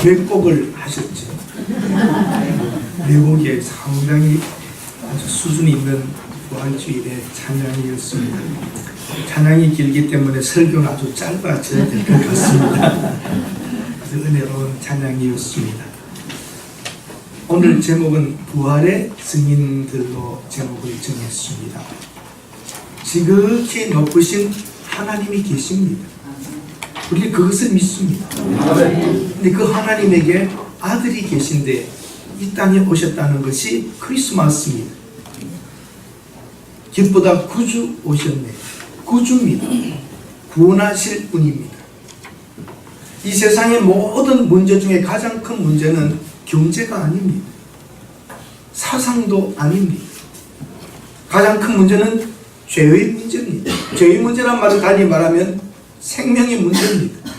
몇 곡을 하셨죠. 외곡에 상당히 아주 수준이 있는 부활주일의 찬양이었습니다. 찬양이 길기 때문에 설교는 아주 짧아져야 될 것 같습니다. 아주 은혜로운 찬양이었습니다. 오늘 제목은 부활의 증인들로 제목을 정했습니다. 지극히 높으신 하나님이 계십니다. 우리는 그것을 믿습니다. 근데 그 하나님에게 아들이 계신데 이 땅에 오셨다는 것이 크리스마스입니다. 기쁘다 구주 오셨네. 구주입니다. 구원하실 분입니다. 이 세상의 모든 문제 중에 가장 큰 문제는 경제가 아닙니다. 사상도 아닙니다. 가장 큰 문제는 죄의 문제입니다. 죄의 문제란 말을 달리 말하면 생명의 문제입니다.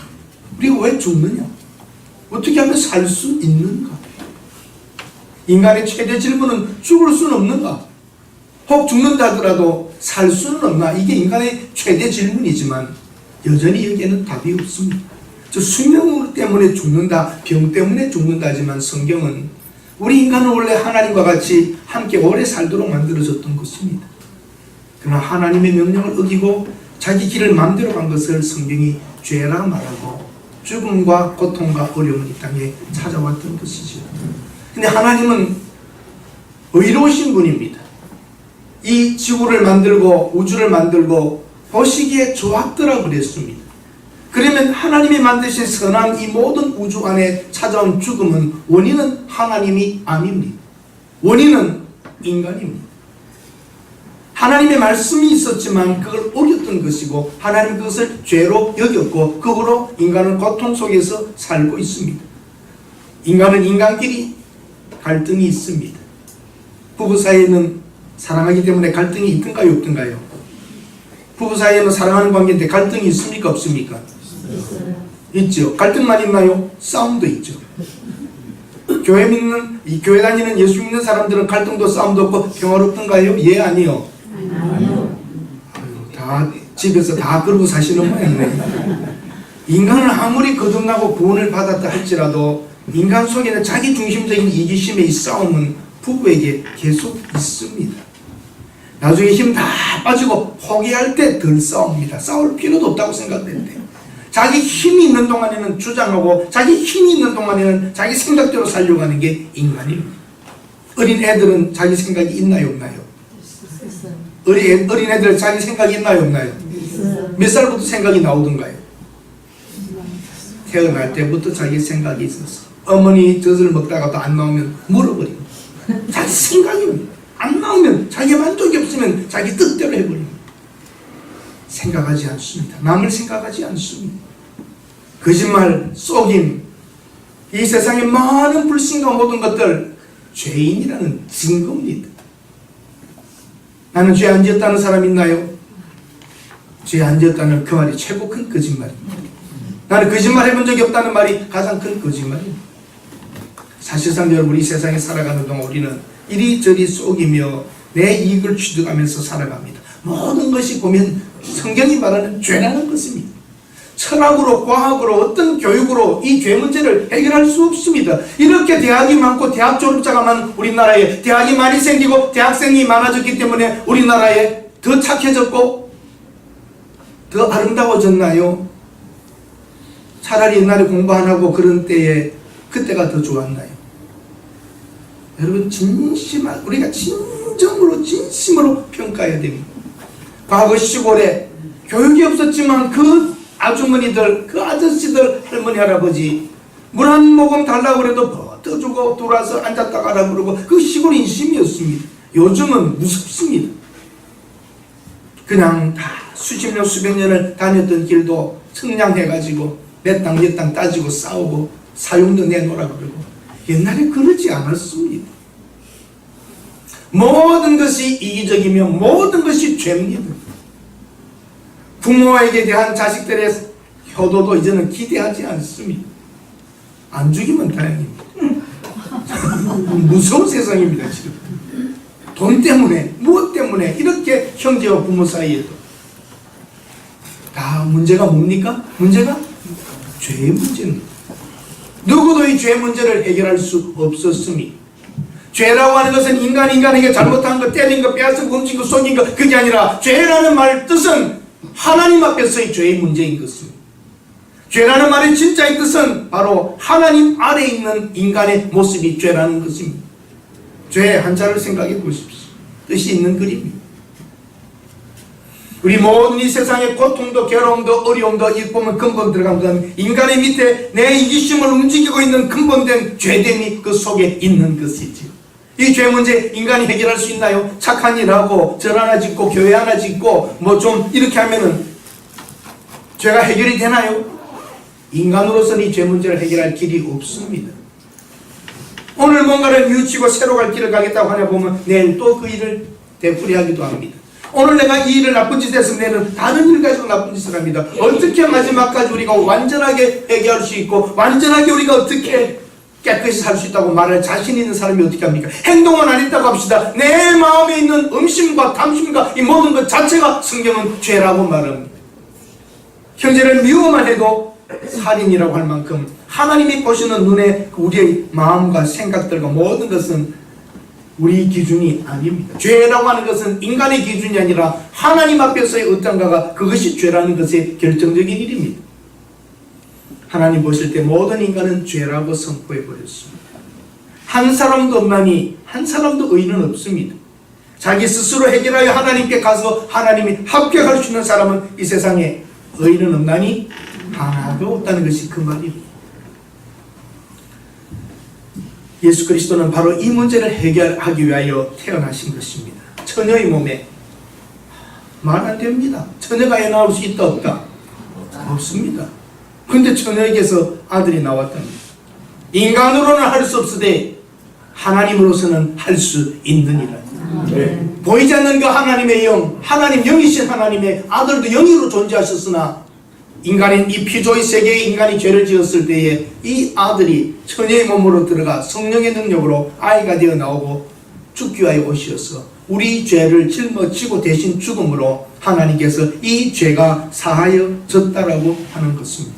우리가 왜 죽느냐? 어떻게 하면 살 수 있는가? 인간의 최대 질문은 죽을 수는 없는가? 혹 죽는다 하더라도 살 수는 없나? 이게 인간의 최대 질문이지만 여전히 여기에는 답이 없습니다. 저 수명 때문에 죽는다, 병 때문에 죽는다 하지만 성경은 우리 인간은 원래 하나님과 같이 함께 오래 살도록 만들어졌던 것입니다. 그러나 하나님의 명령을 어기고 자기 길을 마음대로 간 것을 성경이 죄라 말하고 죽음과 고통과 어려움을 이 땅에 찾아왔던 것이죠. 근데 하나님은 의로우신 분입니다. 이 지구를 만들고 우주를 만들고 보시기에 좋았더라 그랬습니다. 그러면 하나님이 만드신 선한 이 모든 우주 안에 찾아온 죽음은 원인은 하나님이 아닙니다. 원인은 인간입니다. 하나님의 말씀이 있었지만 그걸 어겼던 것이고 하나님 그것을 죄로 여겼고 그거로 인간은 고통 속에서 살고 있습니다. 인간은 인간끼리 갈등이 있습니다. 부부 사이에는 사랑하기 때문에 갈등이 있든가요 없든가요? 부부 사이에는 사랑하는 관계인데 갈등이 있습니까 없습니까? 있죠. 갈등만 있나요? 싸움도 있죠. 교회 다니는 예수 믿는 사람들은 갈등도 싸움도 없고 평화롭던가요? 예 아니요? 다 집에서 다 그러고 사시는 모양이네. 인간은 아무리 거듭나고 구원을 받았다 할지라도 인간 속에는 자기 중심적인 이기심의 이 싸움은 부부에게 계속 있습니다. 나중에 힘 다 빠지고 포기할 때 덜 싸웁니다. 싸울 필요도 없다고 생각되는데 자기 힘이 있는 동안에는 주장하고 자기 힘이 있는 동안에는 자기 생각대로 살려고 하는 게 인간입니다. 어린 애들은 자기 생각이 있나요 없나요? 어린 애들 자기 생각이 있나요 없나요? 몇 살부터 생각이 나오던가요? 태어날 때부터 자기 생각이 있었어. 어머니 젖을 먹다가 또 안 나오면 물어버리고 자기 생각입니다. 안 나오면 자기 만족이 없으면 자기 뜻대로 해버립니다. 생각하지 않습니다. 남을 생각하지 않습니다. 거짓말, 속임, 이 세상의 많은 불신과 모든 것들 죄인이라는 증거입니다. 나는 죄 안 지었다는 사람 있나요? 죄 안 지었다는 그 말이 최고 큰 거짓말입니다. 나는 거짓말 해본 적이 없다는 말이 가장 큰 거짓말입니다. 사실상 여러분 이 세상에 살아가는 동안 우리는 이리저리 속이며 내 이익을 취득하면서 살아갑니다. 모든 것이 보면 성경이 말하는 죄라는 것입니다. 철학으로 과학으로 어떤 교육으로 이 죄 문제를 해결할 수 없습니다. 이렇게 대학이 많고 대학 졸업자가 많은 우리나라에 대학이 많이 생기고 대학생이 많아졌기 때문에 우리나라에 더 착해졌고 더 아름다워졌나요? 차라리 옛날에 공부 안 하고 그런 때에 그때가 더 좋았나요? 여러분 우리가 진심으로 평가해야 됩니다. 과거 시골에 교육이 없었지만 그 아주머니들, 그 아저씨들, 할머니, 할아버지 물 한 모금 달라고 그래도 버텨주고 돌아서 앉았다 가라 그러고 그 시골 인심이었습니다. 요즘은 무섭습니다. 그냥 다 수십 년 수백 년을 다녔던 길도 청량해가지고 내 땅 내 땅 따지고 싸우고 사용도 내놓으라 그러고 옛날에 그러지 않았습니다. 모든 것이 이기적이며 모든 것이 죄입니다. 부모에게 대한 자식들의 효도도 이제는 기대하지 않습니다. 안 죽이면 다행입니다. 무서운 세상입니다. 지금 돈 때문에 무엇 때문에 이렇게 형제와 부모 사이에도 다 문제가 뭡니까? 문제가 죄의 문제입니다. 누구도 이 죄 문제를 해결할 수 없었습니다. 죄라고 하는 것은 인간에게 잘못한 것, 때린 것, 빼앗은 것, 훔친 것, 속인 것, 그게 아니라 죄라는 말 뜻은 하나님 앞에서의 죄의 문제인 것입니다. 죄라는 말의 진짜의 뜻은 바로 하나님 아래에 있는 인간의 모습이 죄라는 것입니다. 죄 한자를 생각해 보십시오. 뜻이 있는 그림입니다. 우리 모든 이 세상의 고통도 괴로움도 어려움도 이 보면 근본 들어가면 인간의 밑에 내 이기심을 움직이고 있는 근본된 죄됨이 그 속에 있는 것이지. 이 죄 문제 인간이 해결할 수 있나요? 착한 일 하고 절 하나 짓고 교회 하나 짓고 뭐 좀 이렇게 하면은 죄가 해결이 되나요? 인간으로서는 이 죄 문제를 해결할 길이 없습니다. 오늘 뭔가를 뉘우치고 새로 갈 길을 가겠다고 하냐 보면 내일 또 그 일을 되풀이하기도 합니다. 오늘 내가 이 일을 나쁜 짓을 했으면 내일은 다른 일을 가지고 나쁜 짓을 합니다. 어떻게 마지막까지 우리가 완전하게 회개할 수 있고 완전하게 우리가 어떻게 깨끗이 살 수 있다고 말할 자신 있는 사람이 어떻게 합니까? 행동은 안 했다고 합시다. 내 마음에 있는 음심과 탐심과 이 모든 것 자체가 성경은 죄라고 말합니다. 형제를 미워만 해도 살인이라고 할 만큼 하나님이 보시는 눈에 우리의 마음과 생각들과 모든 것은 우리 기준이 아닙니다. 죄라고 하는 것은 인간의 기준이 아니라 하나님 앞에서의 어떤가가 그것이 죄라는 것의 결정적인 일입니다. 하나님 보실 때 모든 인간은 죄라고 선포해 버렸습니다. 한 사람도 없나니 한 사람도 의인은 없습니다. 자기 스스로 해결하여 하나님께 가서 하나님이 합격할 수 있는 사람은 이 세상에 의인은 없나니 하나도 없다는 것이 그 말입니다. 예수 그리스도는 바로 이 문제를 해결하기 위하여 태어나신 것입니다. 처녀의 몸에 말 안 됩니다. 처녀가 애 나올 수 있다 없다? 없습니다. 근데 처녀에게서 아들이 나왔답니다. 인간으로는 할 수 없으되 하나님으로서는 할 수 있느니라. 보이지 않는 그 하나님의 영, 하나님 영이신 하나님의 아들도 영으로 존재하셨으나 인간인 이 피조의 세계에 인간이 죄를 지었을 때에 이 아들이 처녀의 몸으로 들어가 성령의 능력으로 아이가 되어 나오고 죽기 위하여 오시어서 우리 죄를 짊어지고 대신 죽음으로 하나님께서 이 죄가 사하여졌다라고 하는 것입니다.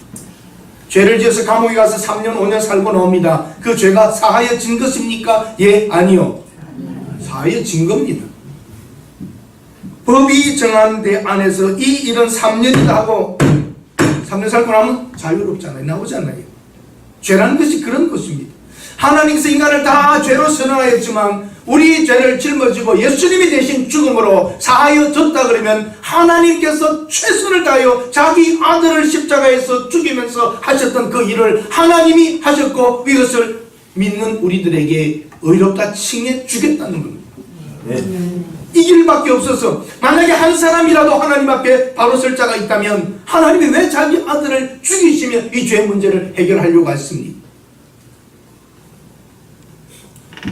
죄를 지어서 감옥에 가서 3년 5년 살고 나옵니다. 그 죄가 사하여진 것입니까? 예, 아니요. 사하여진 겁니다. 법이 정한 데 안에서 이 일은 3년이다 하고 3년 살고 나면 자유롭잖아요. 나오잖아요. 죄라는 것이 그런 것입니다. 하나님께서 인간을 다 죄로 선언하였지만 우리 죄를 짊어지고 예수님이 대신 죽음으로 사하여졌다 그러면 하나님께서 최선을 다하여 자기 아들을 십자가에서 죽이면서 하셨던 그 일을 하나님이 하셨고 이것을 믿는 우리들에게 의롭다 칭해 주겠다는 겁니다. 이 길밖에 없어서 만약에 한 사람이라도 하나님 앞에 바로 설 자가 있다면 하나님이 왜 자기 아들을 죽이시며 이 죄 문제를 해결하려고 했습니까?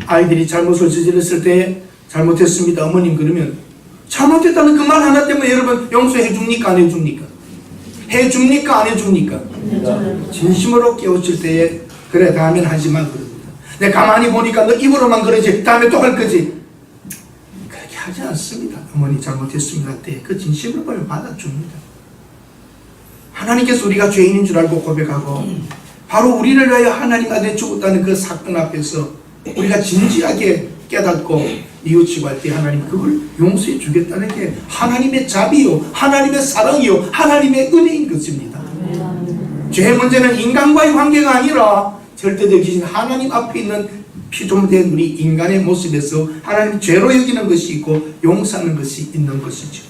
아이들이 잘못을 저질렀을 때 잘못했습니다 어머님 그러면 잘못했다는 그 말 하나 때문에 여러분 용서해 줍니까 안 해줍니까? 해줍니까 안 해줍니까? 진심으로 깨우칠 때에 그래 다음엔 하지마 그럽니다. 내가 가만히 보니까 너 입으로만 그러지 다음에 또 할 거지 그렇게 하지 않습니다. 어머니 잘못했습니다 때 그 진심으로 보면 받아줍니다. 하나님께서 우리가 죄인인 줄 알고 고백하고 바로 우리를 위하여 하나님 아들이 죽었다는 그 사건 앞에서 우리가 진지하게 깨닫고 이웃치고 할 때 하나님 그걸 용서해 주겠다는 게 하나님의 자비요 하나님의 사랑이요 하나님의 은혜인 것입니다. 죄 문제는 인간과의 관계가 아니라 절대적이신 하나님 앞에 있는 피조물된 우리 인간의 모습에서 하나님 죄로 여기는 것이 있고 용서하는 것이 있는 것이죠.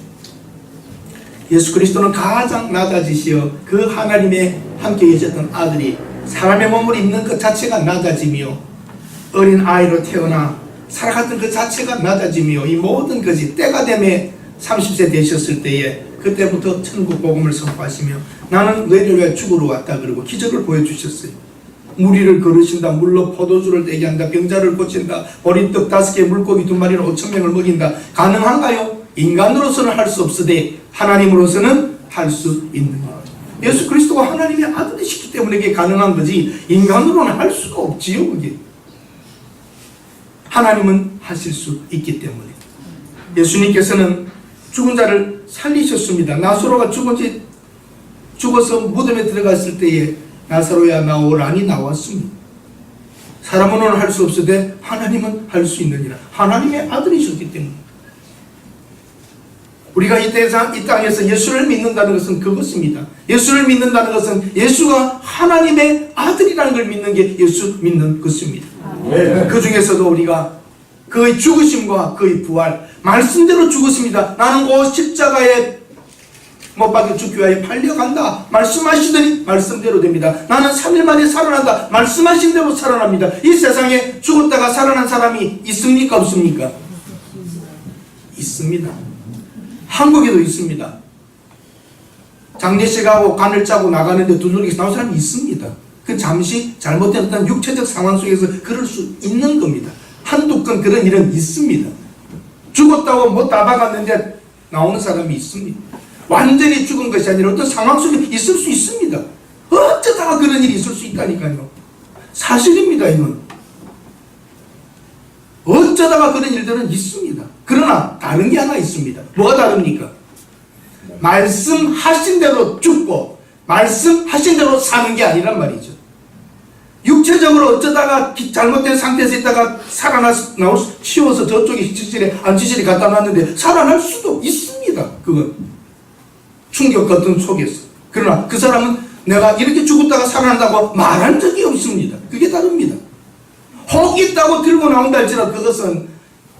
예수 그리스도는 가장 낮아지시어 그 하나님의 함께 계셨던 아들이 사람의 몸을 입는 것 자체가 낮아지며 어린 아이로 태어나 살아갔던 그 자체가 낮아지며 이 모든 것이 때가 되매 30세 되셨을 때에 그때부터 천국 복음을 선포하시며 나는 너희를 위해 죽으러 왔다 그러고 기적을 보여주셨어요. 무리를 걸으신다, 물로 포도주를 되게 한다, 병자를 고친다, 보리떡 5개 물고기 2마리로 5,000명을 먹인다. 가능한가요? 인간으로서는 할 수 없으되 하나님으로서는 할 수 있는 것. 예수 그리스도가 하나님의 아들이시기 때문에 이게 가능한 거지 인간으로는 할 수가 없지요. 그게 하나님은 하실 수 있기 때문에 예수님께서는 죽은 자를 살리셨습니다. 나사로가 죽어서 무덤에 들어갔을 때에 나사로야 나오라니 나왔습니다. 사람은 오늘 할 수 없으되 하나님은 할 수 있느니라. 하나님의 아들이셨기 때문에 우리가 이 땅에서 예수를 믿는다는 것은 그것입니다. 예수를 믿는다는 것은 예수가 하나님의 아들이라는 걸 믿는 게 예수 믿는 것입니다. 그 중에서도 우리가 그의 죽으심과 그의 부활, 말씀대로 죽었습니다. 나는 곧 십자가에 못 박혀 죽기 위하여 팔려간다 말씀하시더니 말씀대로 됩니다. 나는 3일 만에 살아난다 말씀하신 대로 살아납니다. 이 세상에 죽었다가 살아난 사람이 있습니까 없습니까? 있습니다. 한국에도 있습니다. 장례식하고 간을 짜고 나가는데 두들기서 나온 사람이 있습니다. 그 잠시 잘못된 어떤 육체적 상황 속에서 그럴 수 있는 겁니다. 한두 건 그런 일은 있습니다. 죽었다고 못 다 박았는데 나오는 사람이 있습니다. 완전히 죽은 것이 아니라 어떤 상황 속에 있을 수 있습니다. 어쩌다가 그런 일이 있을 수 있다니까요. 사실입니다. 이건 어쩌다가 그런 일들은 있습니다. 그러나 다른 게 하나 있습니다. 뭐가 다릅니까? 말씀하신 대로 죽고 말씀하신 대로 사는 게 아니란 말이죠. 육체적으로 어쩌다가 잘못된 상태에서 있다가 치워서 저쪽에 안치실에 갖다 놨는데 살아날 수도 있습니다. 그건 충격 같은 속에서. 그러나 그 사람은 내가 이렇게 죽었다가 살아난다고 말한 적이 없습니다. 그게 다릅니다. 혹 있다고 들고 나온다 할지라도 그것은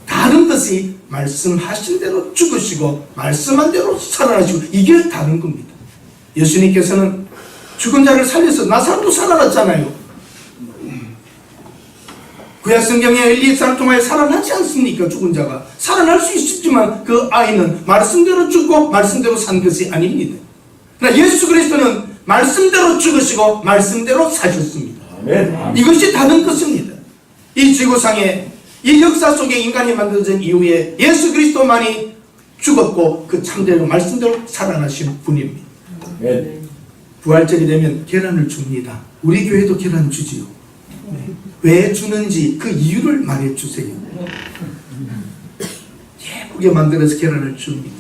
다른 것이 말씀하신 대로 죽으시고 말씀한 대로 살아나시고 이게 다른 겁니다. 예수님께서는 죽은 자를 살려서 나사로도 살아났잖아요. 구약 성경에 엘리사를 통하여 살아나지 않습니까? 죽은 자가 살아날 수 있었지만 그 아이는 말씀대로 죽고 말씀대로 산 것이 아닙니다. 그러나 예수 그리스도는 말씀대로 죽으시고 말씀대로 사셨습니다. 아멘. 이것이 다른 것입니다. 이 지구상에 이 역사 속에 인간이 만들어진 이후에 예수 그리스도만이 죽었고 그 참대로 말씀대로 살아나신 분입니다. 아멘. 부활절이 되면 계란을 줍니다. 우리 교회도 계란 주지요. 왜 주는지 그 이유를 말해주세요. 예쁘게 만들어서 계란을 줍니다.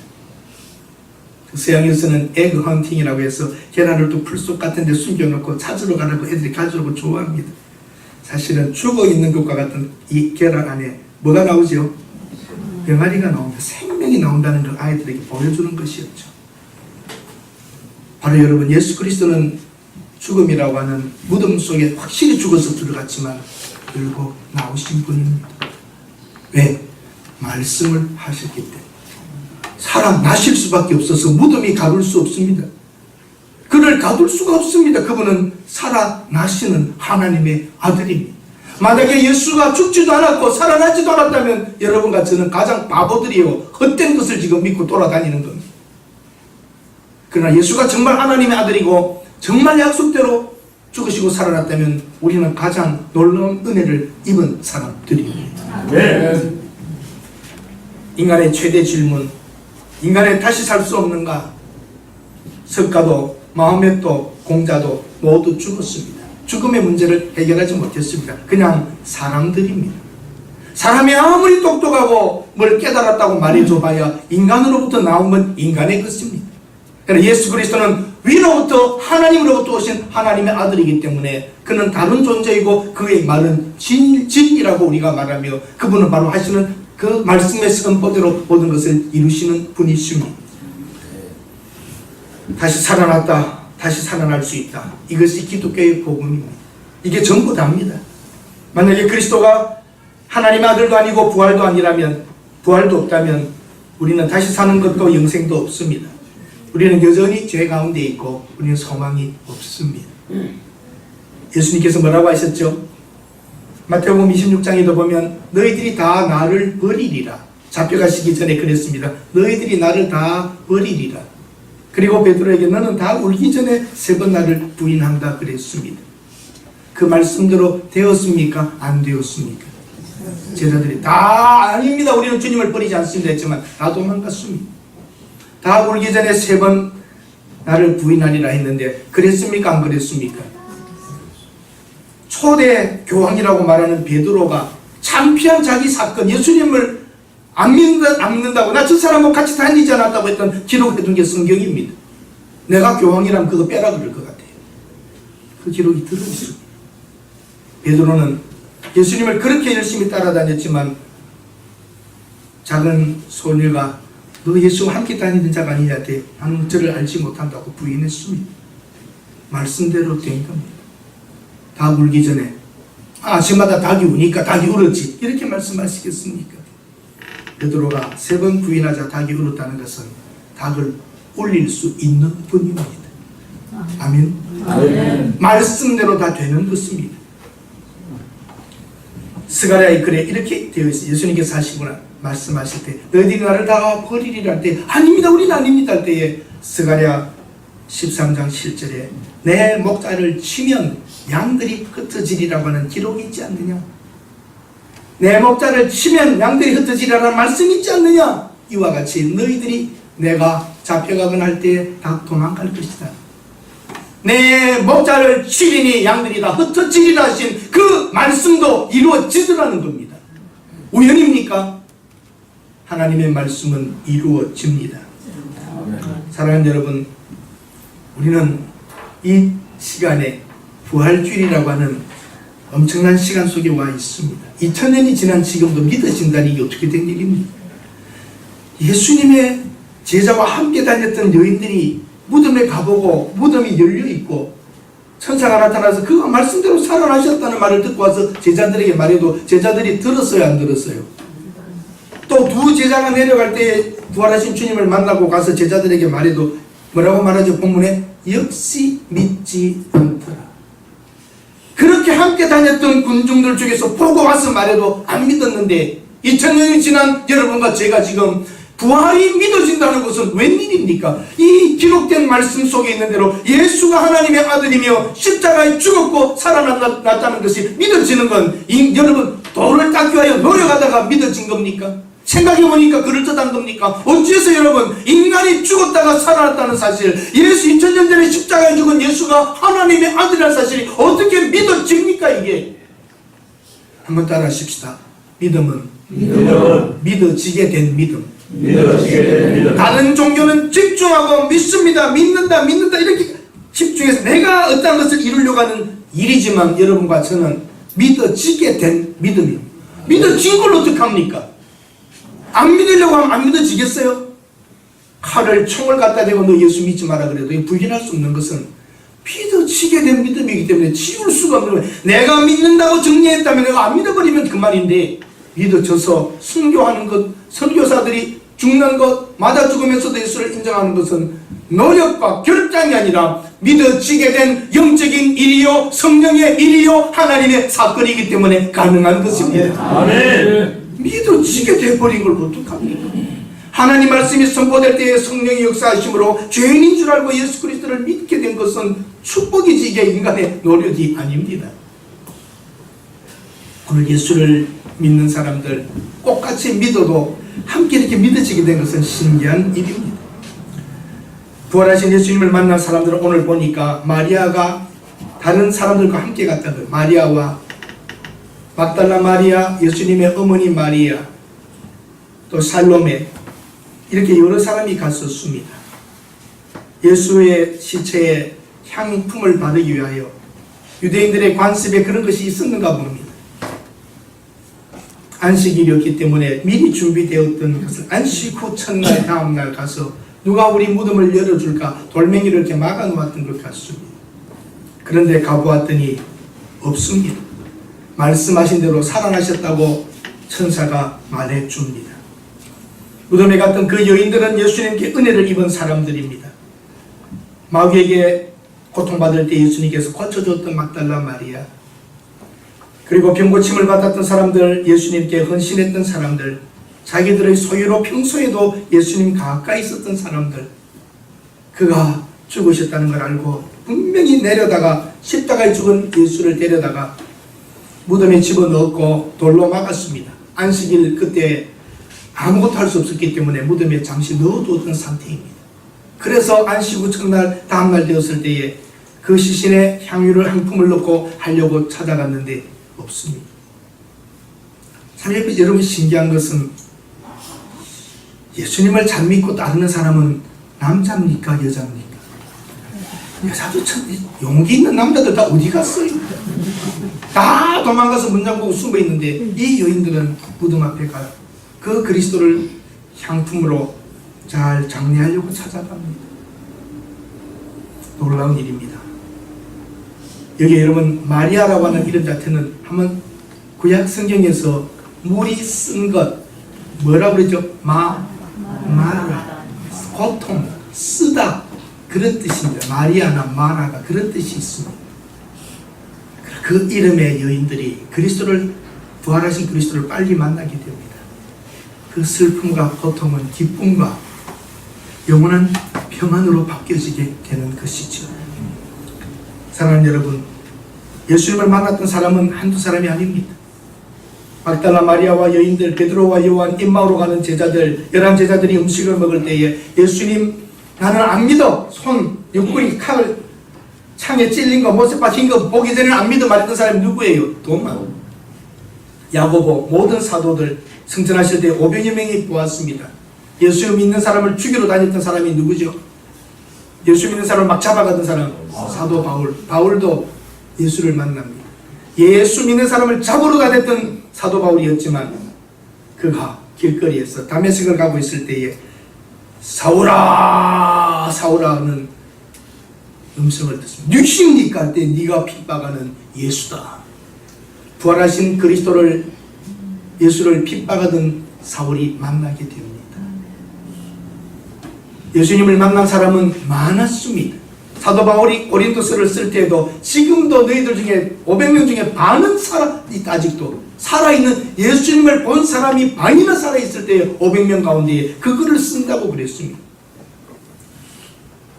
서양에서는 에그 헌팅이라고 해서 계란을 또 풀숲 같은 데 숨겨놓고 찾으러 가라고 애들이 가져오고 좋아합니다. 사실은 죽어있는 것과 같은 이 계란 안에 뭐가 나오죠? 병아리가 나옵니다. 생명이 나온다는 걸 아이들에게 보여주는 것이었죠. 바로 여러분, 예수 그리스도는 죽음이라고 하는 무덤 속에 확실히 죽어서 들어갔지만 결국 나오신 분입니다. 왜? 말씀을 하셨기 때문에. 살아나실 수밖에 없어서 무덤이 가둘 수 없습니다. 그를 가둘 수가 없습니다. 그분은 살아나시는 하나님의 아들입니다. 만약에 예수가 죽지도 않았고 살아나지도 않았다면 여러분과 저는 가장 바보들이요 헛된 것을 지금 믿고 돌아다니는 겁니다. 그러나 예수가 정말 하나님의 아들이고 정말 약속대로 죽으시고 살아났다면 우리는 가장 놀라운 은혜를 입은 사람들입니다. 네. 인간의 최대 질문, 인간은 다시 살 수 없는가? 석가도 마호멧도 공자도 모두 죽었습니다. 죽음의 문제를 해결하지 못했습니다. 그냥 사람들입니다. 사람이 아무리 똑똑하고 뭘 깨달았다고 말해줘봐야 인간으로부터 나온 건 인간의 것입니다. 그러나 예수 그리스도는 위로부터 하나님으로부터 오신 하나님의 아들이기 때문에 그는 다른 존재이고 그의 말은 진리라고 우리가 말하며 그분은 바로 하시는 그 말씀의 선포대로 모든 것을 이루시는 분이십니다. 다시 살아났다, 다시 살아날 수 있다. 이것이 기독교의 복음입니다. 이게 전부 다입니다. 만약에 그리스도가 하나님의 아들도 아니고 부활도 아니라면, 부활도 없다면 우리는 다시 사는 것도 영생도 없습니다. 우리는 여전히 죄 가운데 있고 우리는 소망이 없습니다. 예수님께서 뭐라고 하셨죠? 마태복음 26장에도 보면 너희들이 다 나를 버리리라. 잡혀가시기 전에 그랬습니다. 너희들이 나를 다 버리리라. 그리고 베드로에게 너는 다 울기 전에 3번 나를 부인한다 그랬습니다. 그 말씀대로 되었습니까? 안 되었습니까? 제자들이 다 아닙니다. 우리는 주님을 버리지 않습니다 했지만 다 도망갔습니다. 다 울기 전에 3번 나를 부인하리라 했는데 그랬습니까? 안 그랬습니까? 초대 교황이라고 말하는 베드로가 창피한 자기 사건, 예수님을 안 믿는다고 나 저 사람하고 같이 다니지 않았다고 했던 기록해둔 게 성경입니다. 내가 교황이라면 그거 빼라 그럴 것 같아요. 그 기록이 들어있습니다. 베드로는 예수님을 그렇게 열심히 따라다녔지만 작은 소녀가 너 예수와 함께 다니는 자가 아니냐되 나는 저를 알지 못한다고 부인했습니다. 말씀대로 된 겁니다. 닭 울기 전에 아침마다 닭이 우니까 닭이 울었지 이렇게 말씀하시겠습니까? 베드로가 3번 부인하자 닭이 울었다는 것은 닭을 울릴 수 있는 분입니다. 아멘. 아멘. 말씀대로 다 되는 것입니다. 스가랴의 글에 이렇게 되어 있어요. 예수님께서 하시구나 말씀하실 때 너희들이 나를 다 버리리라 할 때 아닙니다 우리는 아닙니다 할 때에 스가랴 13장 7절에 내 목자를 치면 양들이 흩어지리라고 하는 기록이 있지 않느냐. 내 목자를 치면 양들이 흩어지리라는 말씀이 있지 않느냐. 이와 같이 너희들이 내가 잡혀가거나 할 때 다 도망갈 것이다. 내 목자를 치리니 양들이 다 흩어지리라 하신 그 말씀도 이루어지더라는 겁니다. 우연입니까? 하나님의 말씀은 이루어집니다. 사랑하는 여러분, 우리는 이 시간에 부활주일이라고 하는 엄청난 시간 속에 와 있습니다. 2000년이 지난 지금도 믿어진다니 이게 어떻게 된 일입니까? 예수님의 제자와 함께 다녔던 여인들이 무덤에 가보고 무덤이 열려있고 천사가 나타나서 그가 말씀대로 살아나셨다는 말을 듣고 와서 제자들에게 말해도 제자들이 들었어요 안 들었어요? 또 두 제자가 내려갈 때 부활하신 주님을 만나고 가서 제자들에게 말해도 뭐라고 말하죠? 본문에 역시 믿지 않더라. 그렇게 함께 다녔던 군중들 중에서 보고 와서 말해도 안 믿었는데 2000년이 지난 여러분과 제가 지금 부활이 믿어진다는 것은 웬일입니까? 이 기록된 말씀 속에 있는 대로 예수가 하나님의 아들이며 십자가에 죽었고 살아났다는 것이 믿어지는 건 여러분 돌을 닦기 위하여 노력하다가 믿어진 겁니까? 생각해보니까 그럴듯한 겁니까? 어찌해서 여러분 인간이 죽었다가 살아났다는 사실, 예수 2000년 전에 십자가에 죽은 예수가 하나님의 아들이라는 사실이 어떻게 믿어집니까? 이게 한번 따라 하십시다. 믿음은 믿어지게 된 믿음. 다른 종교는 집중하고 믿습니다, 믿는다 이렇게 집중해서 내가 어떤 것을 이루려고 하는 일이지만 여러분과 저는 믿어지게 된 믿음입니다. 믿어진 걸 어떡합니까? 안 믿으려고 하면 안 믿어지겠어요? 칼을 총을 갖다 대고 너 예수 믿지 마라 그래도 부인할 수 없는 것은 믿어지게 된 믿음이기 때문에 지울 수가 없는 거예요. 내가 믿는다고 정리했다면 내가 안 믿어버리면 그만인데 믿어져서 순교하는 것, 선교사들이 죽는 것, 맞아 죽으면서도 예수를 인정하는 것은 노력과 결단이 아니라 믿어지게 된 영적인 일이요 성령의 일이요 하나님의 사건이기 때문에 가능한 것입니다. 아멘. 믿어지게 돼버린 걸 어떡합니까? 하나님 말씀이 선포될 때에 성령의 역사하심으로 죄인인 줄 알고 예수 그리스도를 믿게 된 것은 축복이지 이게 인간의 노력이 아닙니다. 오늘 예수를 믿는 사람들 똑같이 믿어도 함께 이렇게 믿어지게 된 것은 신기한 일입니다. 부활하신 예수님을 만난 사람들은 오늘 보니까 마리아가 다른 사람들과 함께 갔다는 거예요. 마리아와 막달라 마리아, 예수님의 어머니 마리아, 또 살로메 이렇게 여러 사람이 갔었습니다. 예수의 시체에 향품을 바르기 위하여 유대인들의 관습에 그런 것이 있었는가 봅니다. 안식일이었기 때문에 미리 준비되었던 것을 안식 후 첫날 다음날 가서 누가 우리 무덤을 열어줄까 돌멩이를 이렇게 막아놓았던 것 같습니다. 그런데 가보았더니 없습니다. 말씀하신 대로 살아나셨다고 천사가 말해줍니다. 무덤에 갔던 그 여인들은 예수님께 은혜를 입은 사람들입니다. 마귀에게 고통받을 때 예수님께서 고쳐줬던 막달라 마리아, 그리고 병고침을 받았던 사람들, 예수님께 헌신했던 사람들, 자기들의 소유로 평소에도 예수님 가까이 있었던 사람들, 그가 죽으셨다는 걸 알고 분명히 내려다가 십자가에 죽은 예수를 데려다가 무덤에 집어넣었고 돌로 막았습니다. 안식일 그때 아무것도 할 수 없었기 때문에 무덤에 잠시 넣어두었던 상태입니다. 그래서 안식 후 첫날 다음날 되었을 때에 그 시신에 향유를 한 품을 넣고 하려고 찾아갔는데 없습니다. 참 여러분 신기한 것은 예수님을 잘 믿고 따르는 사람은 남자입니까 여자입니까? 여자도 참 용기 있는 남자들 다 어디 갔어요? 다 도망가서 문장 보고 숨어 있는데 이 여인들은 무덤 앞에 가 그 그리스도를 향품으로 잘 장례하려고 찾아갑니다. 놀라운 일입니다. 여기 여러분 마리아라고 하는 이름 자체는 한번 구약 성경에서 물이 쓴 것 뭐라고 그러죠? 마라 고통 쓰다 그런 뜻입니다. 마리아나 마라가 그런 뜻이 있습니다. 그 이름의 여인들이 그리스도를 부활하신 그리스도를 빨리 만나게 됩니다. 그 슬픔과 고통은 기쁨과 영원한 평안으로 바뀌어지게 되는 것이죠. 사랑하는 여러분, 예수님을 만났던 사람은 한두 사람이 아닙니다. 막달라 마리아와 여인들, 베드로와 요한, 임마오로 가는 제자들, 11제자들이 음식을 먹을 때에 예수님 나는 안 믿어. 손, 옆구리, 칼, 창에 찔린 거, 못에 박힌 거 보기 전에는 안 믿어 말했던 사람이 누구예요? 도마, 야고보, 모든 사도들 승천하실 때 500여 명이 보았습니다. 예수 믿는 사람을 죽이러 다녔던 사람이 누구죠? 예수 믿는 사람을 막 잡아가던 사람, 사도 바울. 바울도 예수를 만납니다. 예수 믿는 사람을 잡으러 다녔던 사도 바울이었지만 그가 길거리에서 다메섹을 가고 있을 때에 사울아 사울아는 음성을 듣습니다. 누구십니까? 할 때 네가 핍박하는 예수다. 부활하신 그리스도를 예수를 핍박하던 사울이 만나게 됩니다. 예수님을 만난 사람은 많았습니다. 사도 바울이 고린도서를 쓸 때에도 지금도 너희들 중에 500명 중에 반은 아직도 살아있는 예수님을 본 사람이 반이나 살아있을 때 500명 가운데 그 글을 쓴다고 그랬습니다.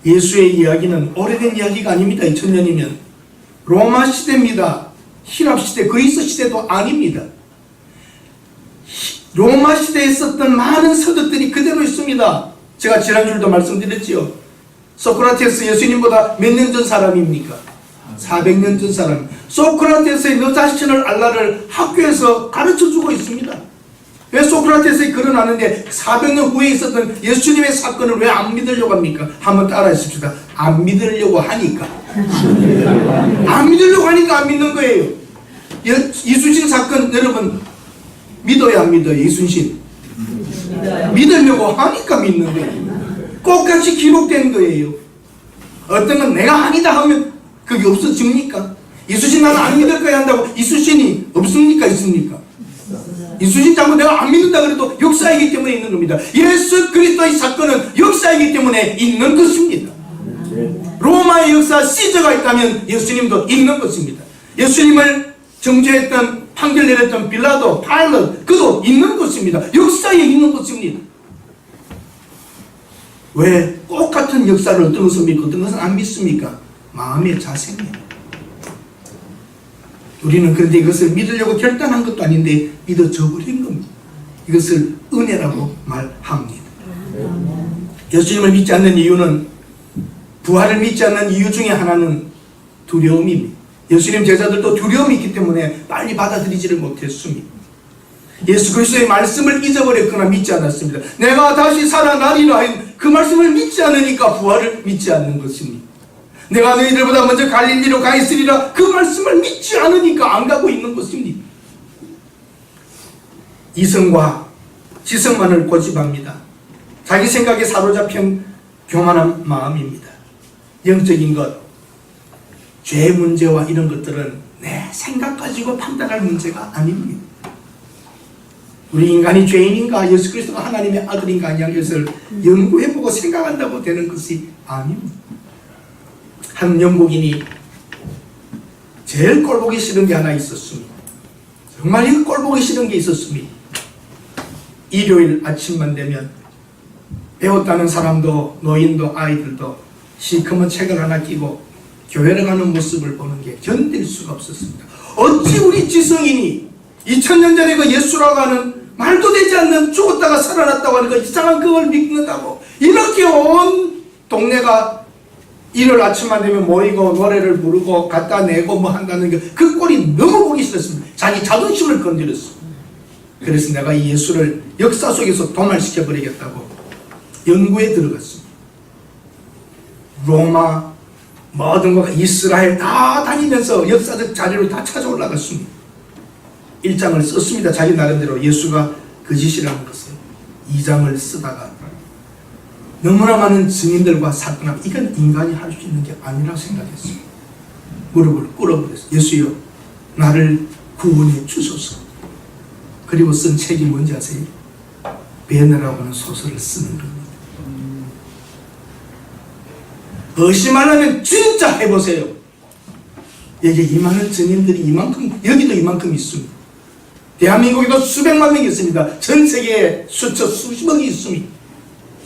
예수의 이야기는 오래된 이야기가 아닙니다. 2000년이면 로마 시대입니다. 히랍 시대, 그리스 시대도 아닙니다. 로마 시대에 썼던 많은 서적들이 그대로 있습니다. 제가 지난주에도 말씀드렸지요. 소크라테스 예수님보다 몇 년 전 사람입니까? 400년 전 사람. 소크라테스의 너 자신을 알라를 학교에서 가르쳐주고 있습니다. 왜 소크라테스의 글은 아는데 400년 후에 있었던 예수님의 사건을 왜 안 믿으려고 합니까? 한번 따라하십시다. 안 믿으려고 하니까. 안 믿으려고 하니까 안 믿는 거예요. 이순신 사건 여러분 믿어야 안 믿어요? 이순신 믿으려고 하니까 믿는 거예요. 똑같이 기록된 거예요. 어떤 건 내가 아니다 하면 그게 없어집니까? 이순신 나는 안 믿을 거야 한다고 이순신이 없습니까? 있습니까? 이순신 장군 내가 안 믿는다 그래도 역사이기 때문에 있는 겁니다. 예수 그리스도의 사건은 역사이기 때문에 있는 것입니다. 로마의 역사 시저가 있다면 예수님도 있는 것입니다. 예수님을 정죄했던 판결 내렸던 빌라도, 파일럿 그도 있는 것입니다. 역사에 있는 것입니다. 왜 똑같은 역사를 어떤 것은 믿고 어떤 것은 안 믿습니까? 마음의 자세입니다. 우리는 그런데 이것을 믿으려고 결단한 것도 아닌데 믿어져 버린 겁니다. 이것을 은혜라고 말합니다. 예수님을 믿지 않는 이유는 부활을 믿지 않는 이유 중에 하나는 두려움입니다. 예수님 제자들도 두려움이 있기 때문에 빨리 받아들이지를 못했습니다. 예수 그리스도의 말씀을 잊어버렸거나 믿지 않았습니다. 내가 다시 살아나리라 그 말씀을 믿지 않으니까 부활을 믿지 않는 것입니다. 내가 너희들보다 먼저 갈릴리로 가 있으리라 그 말씀을 믿지 않으니까 안 가고 있는 것입니다. 이성과 지성만을 고집합니다. 자기 생각에 사로잡힌 교만한 마음입니다. 영적인 것, 죄 문제와 이런 것들은 내 생각 가지고 판단할 문제가 아닙니다. 우리 인간이 죄인인가 예수 그리스도가 하나님의 아들인가 아니냐 이것을 연구해보고 생각한다고 되는 것이 아닙니다. 한 영국인이 제일 꼴보기 싫은 게 하나 있었습니다. 정말 이 꼴보기 싫은 게 있었습니다. 일요일 아침만 되면 배웠다는 사람도 노인도 아이들도 시커먼 책을 하나 끼고 교회를 가는 모습을 보는 게 견딜 수가 없었습니다. 어찌 우리 지성인이 2000년 전에 그 예수라고 하는 말도 되지 않는 죽었다가 살아났다고 하는 그 이상한 그걸 믿는다고 이렇게 온 동네가 일요일 아침만 되면 모이고 노래를 부르고 갖다 내고 뭐 한다는 그 꼴이 너무 보기 싫었습니다. 자기 자존심을 건드렸습니다. 그래서 내가 이 예수를 역사 속에서 도말시켜버리겠다고 연구에 들어갔습니다. 로마 모든 것과 이스라엘 다 다니면서 역사적 자료를 다 찾아 올라갔습니다. 1장을 썼습니다. 자기 나름대로 예수가 거짓이라는 것을. 2장을 쓰다가 너무나 많은 증인들과 사건 앞에 이건 인간이 할 수 있는 게 아니라고 생각했어요. 무릎을 꿇어버렸어요. 예수여 나를 구원해 주소서. 그리고 쓴 책이 뭔지 아세요? 베너라고 하는 소설을 쓰는 겁니다. 의심하려면 진짜 해보세요. 여기 이만한 증인들이 이만큼, 여기도 이만큼 있습니다. 대한민국에도 수백만 명이 있습니다. 전 세계에 수십억이 있습니다.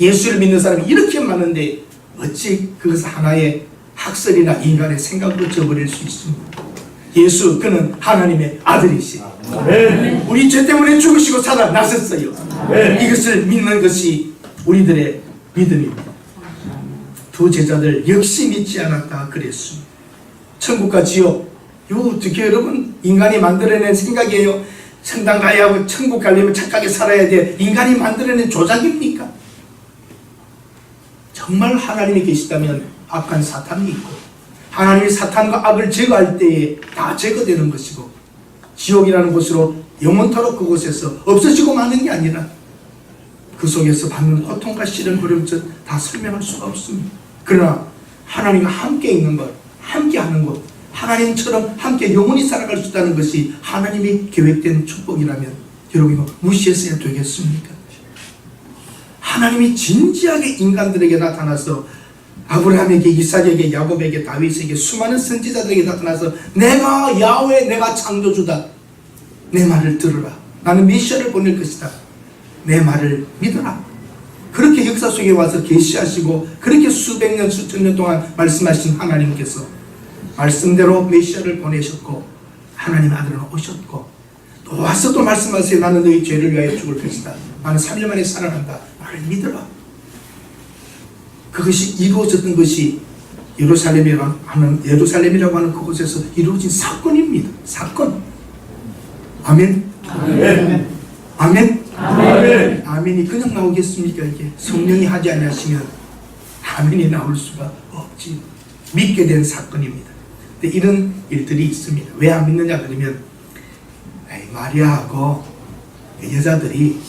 예수를 믿는 사람이 이렇게 많은데 어찌 그것을 하나의 학설이나 인간의 생각으로 저버릴 수 있습니까? 예수, 그는 하나님의 아들이시오. 우리 죄 때문에 죽으시고 살아나셨어요. 이것을 믿는 것이 우리들의 믿음입니다. 두 제자들 역시 믿지 않았다 그랬습니다. 천국과 지옥, 이거 어떻게 여러분 인간이 만들어낸 생각이에요? 천당 가야 하고 천국 가려면 착하게 살아야 돼. 인간이 만들어낸 조작입니까? 정말 하나님이 계시다면 악한 사탄이 있고 하나님이 사탄과 악을 제거할 때에 다 제거되는 것이고 지옥이라는 곳으로 영원토록 그곳에서 없어지고 마는 게 아니라 그 속에서 받는 고통과 시련, 어려움을 다 설명할 수가 없습니다. 그러나 하나님과 함께 있는 것, 함께 하는 것, 하나님처럼 함께 영원히 살아갈 수 있다는 것이 하나님이 계획된 축복이라면 여러분 이거 무시했어야 되겠습니까? 하나님이 진지하게 인간들에게 나타나서 아브라함에게, 이삭에게, 야곱에게, 다윗에게, 수많은 선지자들에게 나타나서 내가 야훼, 내가 창조주다. 내 말을 들으라. 나는 메시아를 보낼 것이다. 내 말을 믿어라. 그렇게 역사 속에 와서 계시하시고 그렇게 수백 년, 수천 년 동안 말씀하신 하나님께서 말씀대로 메시아를 보내셨고 하나님 아들은 오셨고 또 와서 또 말씀하세요. 나는 너희 죄를 위하여 죽을 것이다. 나는 3일 만에 살아난다. 나를 믿어라. 그것이 이루어졌던 것이 예루살렘이라고 하는 그곳에서 이루어진 사건입니다. 사건. 아멘. 아멘. 아멘. 아멘. 아멘이 그냥 나오겠습니까? 이게 성령이 하지 않으시면 아멘이 나올 수가 없지. 믿게 된 사건입니다. 근데 이런 일들이 있습니다. 왜 안 믿느냐 그러면 마리아하고 여자들이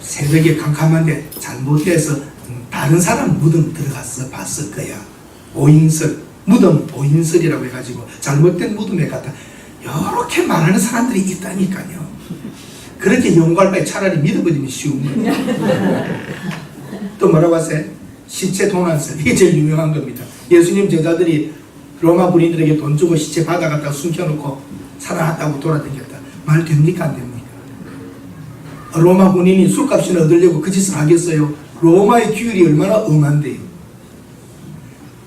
새벽에 캄캄한데 잘못해서 다른 사람 무덤 들어가서 봤을 거야. 오인설, 무덤 오인설이라고 해가지고 잘못된 무덤에 갔다. 이렇게 말하는 사람들이 있다니까요. 그렇게 연구할 바에 차라리 믿어버리면 쉬운 거예요. 또 뭐라고 하세요? 시체 도난설. 이게 제일 유명한 겁니다. 예수님 제자들이 로마 군인들에게 돈 주고 시체 받아갔다가 숨겨놓고 살아났다고 돌아다녔다. 말 됩니까 안 됩니까? 로마 군인이 술값이나 얻으려고 그 짓을 하겠어요? 로마의 규율이 얼마나 엄한데요.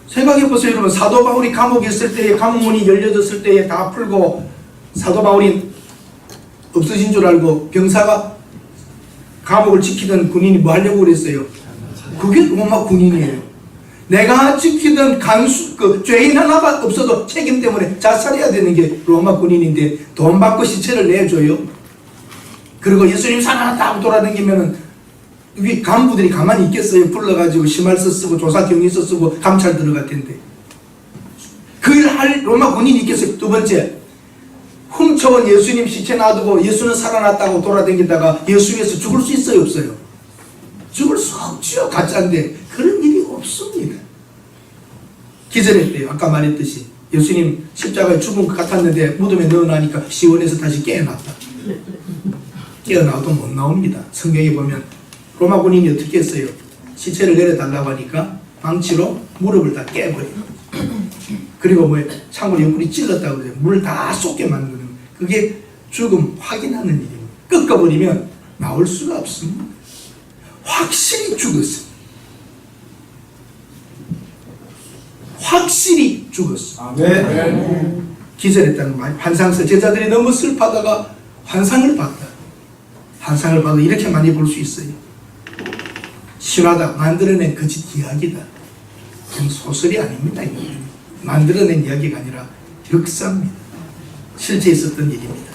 생각해보세요 여러분. 사도 바울이 감옥에 있을 때에 감옥문이 열려졌을 때에 다 풀고 사도 바울이 없어진 줄 알고 병사가 감옥을 지키던 군인이 뭐 하려고 그랬어요? 그게 로마 군인이에요. 내가 지키던 죄인 하나가 없어도 책임 때문에 자살해야 되는 게 로마 군인인데 돈 받고 시체를 내줘요. 그리고 예수님 살아났다고 돌아다니면은 위 간부들이 가만히 있겠어요? 불러가지고 심할서 쓰고 조사경위서 쓰고 감찰 들어갈 텐데. 그 일 할 로마 군인이 있겠어요? 두 번째, 훔쳐온 예수님 시체 놔두고 예수는 살아났다고 돌아다니다가 예수 위해서 죽을 수 있어요? 없어요? 죽을 수 없죠. 가짜인데. 그런 일이 없습니다. 기절했대요. 아까 말했듯이 예수님 십자가에 죽은 것 같았는데 무덤에 넣어놔니까 시원해서 다시 깨어났다. 깨어나도 못 나옵니다. 성경에 보면 로마 군인이 어떻게 했어요? 시체를 내려달라고 하니까 망치로 무릎을 다 깨버려요. 그리고 뭐 창으로 옆구리 찔렀다고 그래요. 물 다 쏟게 만드는, 그게 죽음 확인하는 일입니다. 꺾어버리면 나올 수가 없습니다. 확실히 죽었어요. 확실히 죽었어. 아멘. 기절했다는 말. 환상서 제자들이 너무 슬퍼하다가 환상을 봤다. 환상을 봐도 이렇게 많이 볼 수 있어요. 신화다. 만들어낸 거짓 이야기다. 그건 소설이 아닙니다. 만들어낸 이야기가 아니라 역사입니다. 실제 있었던 일입니다.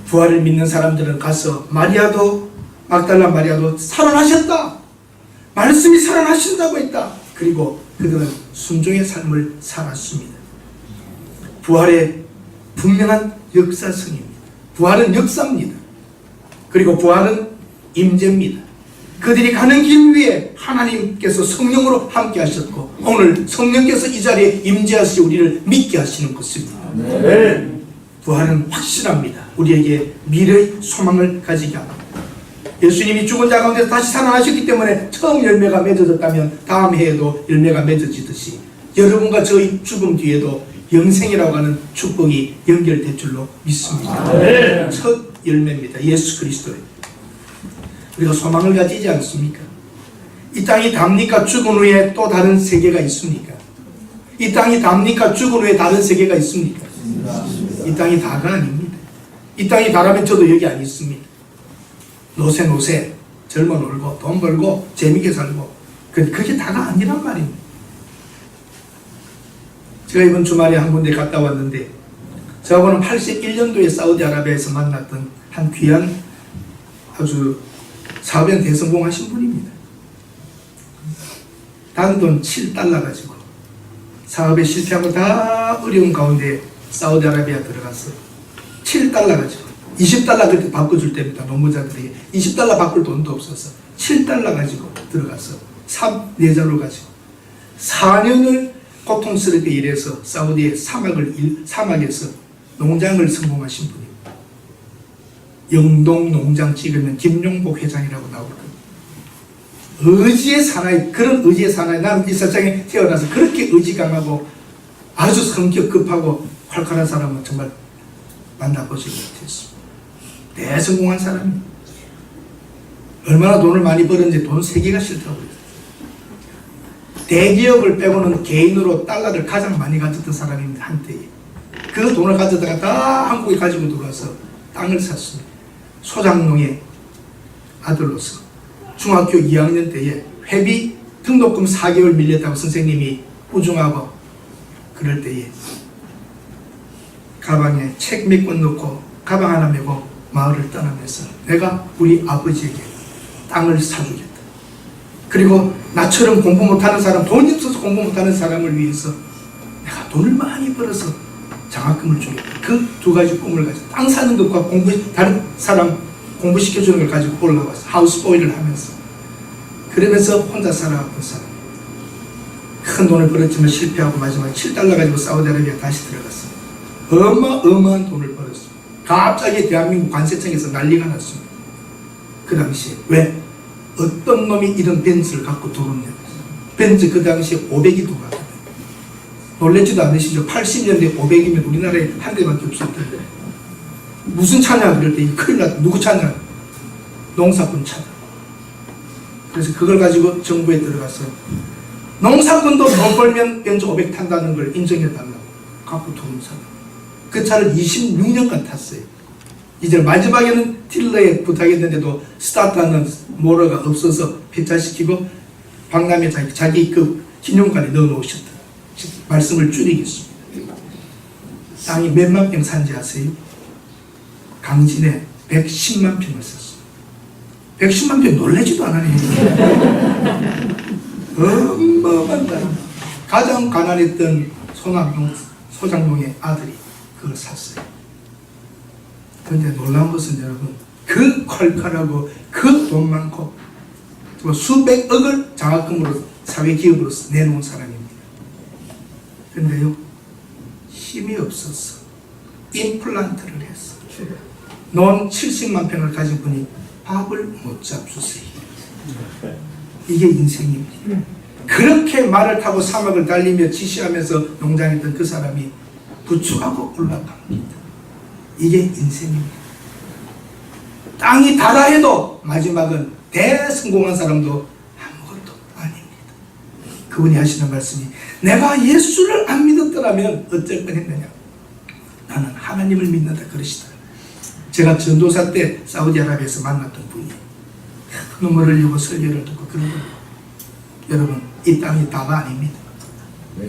부활을 믿는 사람들은 가서 마리아도, 막달라 마리아도 살아나셨다. 말씀이 살아나신다고 했다. 그리고 그들은 순종의 삶을 살았습니다. 부활의 분명한 역사성입니다. 부활은 역사입니다. 그리고 부활은 임재입니다. 그들이 가는 길 위에 하나님께서 성령으로 함께 하셨고 오늘 성령께서 이 자리에 임재하시 우리를 믿게 하시는 것입니다. 네. 부활은 확실합니다. 우리에게 미래의 소망을 가지게 합니다. 예수님이 죽은 자 가운데서 다시 살아나셨기 때문에 처음 열매가 맺어졌다면 다음 해에도 열매가 맺어지듯이 여러분과 저희 죽음 뒤에도 영생이라고 하는 축복이 연결될 줄로 믿습니다. 네. 첫 열매입니다. 예수 그리스도의. 우리가 소망을 가지지 않습니까? 이 땅이 답니까? 죽은 후에 또 다른 세계가 있습니까? 이 땅이 답니까? 죽은 후에 다른 세계가 있습니까? 이 땅이 다가 아닙니다. 이 땅이 다라면 저도 여기 안 있습니다. 노세 젊어 놀고 돈 벌고 재밌게 살고 그게 다가 아니란 말입니다. 제가 이번 주말에 한 군데 갔다 왔는데 저하고는 81년도에 사우디아라비아에서 만났던 한 귀한 아주 사업에 대성공하신 분입니다. 단돈 7달러 가지고 사업에 실패하고 다 어려운 가운데 사우디아라비아 들어가서 7달러 가지고 20달러 그때 바꿔줄 때입니다. 노무자들에게 20달러 바꿀 돈도 없어서 7달러 가지고 들어가서 4자로 가지고 4년을 고통스럽게 일해서 사우디의 사막에서 농장을 성공하신 분입니다. 영동 농장 찍으면 김용복 회장이라고 나오거든요. 의지의 사나이, 그런 의지의 사나이. 나는 이 세상에 태어나서 그렇게 의지 강하고 아주 성격 급하고 활발한 사람은 정말 만나보지 못했습니다. 대성공한 사람입니다. 얼마나 돈을 많이 벌었는지 돈 3개가 싫다고 그랬어요. 대기업을 빼고는 개인으로 달러를 가장 많이 가졌던 사람입니다. 한때에. 그 돈을 가져다가 다 한국에 가지고 들어와서 땅을 샀습니다. 소장농의 아들로서 중학교 2학년 때에 회비 등록금 4개월 밀렸다고 선생님이 우중하고 그럴 때에 가방에 책 몇 권 넣고 가방 하나 메고 마을을 떠나면서 내가 우리 아버지에게 땅을 사주겠다. 그리고 나처럼 공부 못하는 사람, 돈이 없어서 공부 못하는 사람을 위해서 내가 돈을 많이 벌어서 장학금을 주겠다. 그 2가지 꿈을 가지고 땅 사는 것과 다른 사람 공부시켜주는 걸 가지고 올라와서 하우스보이를 하면서 그러면서 혼자 살아왔던 사람. 큰 돈을 벌었지만 실패하고 마지막에 7달러 가지고 사우디아라비아 다시 들어갔습니다. 어마어마한 돈을 벌었습니다. 갑자기 대한민국 관세청에서 난리가 났습니다. 그 당시에 왜? 어떤 놈이 이런 벤츠를 갖고 들어오냐. 벤츠 그 당시에 500이 들어왔거든요. 놀랬지도 않으시죠? 80년대 500이면 우리나라에 한 대밖에 없을 텐데 무슨 차냐 그럴 때 큰일 났다. 누구 차냐? 농사꾼 차다. 그래서 그걸 가지고 정부에 들어가서 농사꾼도 돈 벌면 벤츠 500 탄다는 걸 인정해달라고 갖고 돈 사다. 그 차를 26년간 탔어요. 이제 마지막에는 딜러에 부탁했는데도 스타트하는 모터가 없어서 폐차시키고 박람회 자기 그 기념관에 넣어놓으셨다. 말씀을 줄이겠습니다. 땅이 몇만 평 산지 아세요? 강진에 110만 평을 샀어요. 110만 평 놀라지도 않아요. 어마어마한 땅. 가장 가난했던 소장농의 아들이 그걸 샀어요. 그런데 놀라운 것은 여러분, 그 콸콸하고 그 돈 많고 수백억을 장학금으로 사회기업으로 내놓은 사람입니다. 그런데요, 힘이 없어서 임플란트를 했어. 논 70만 평을 가진 분이 밥을 못 잡수세요. 이게 인생입니다. 그렇게 말을 타고 사막을 달리며 지시하면서 농장했던 그 사람이 부축하고 올라갑니다. 이게 인생입니다. 땅이 달아 해도 마지막은 대성공한 사람도 아무것도 아닙니다. 그분이 하시는 말씀이 내가 예수를 안 믿었더라면 어쩔 뻔했느냐. 나는 하나님을 믿는다 그러시더라고요. 제가 전도사 때 사우디아라비아에서 만났던 분이 눈물을 흘리고 설교를 듣고 그러더라고요. 여러분, 이 땅이 다가 아닙니다. 네.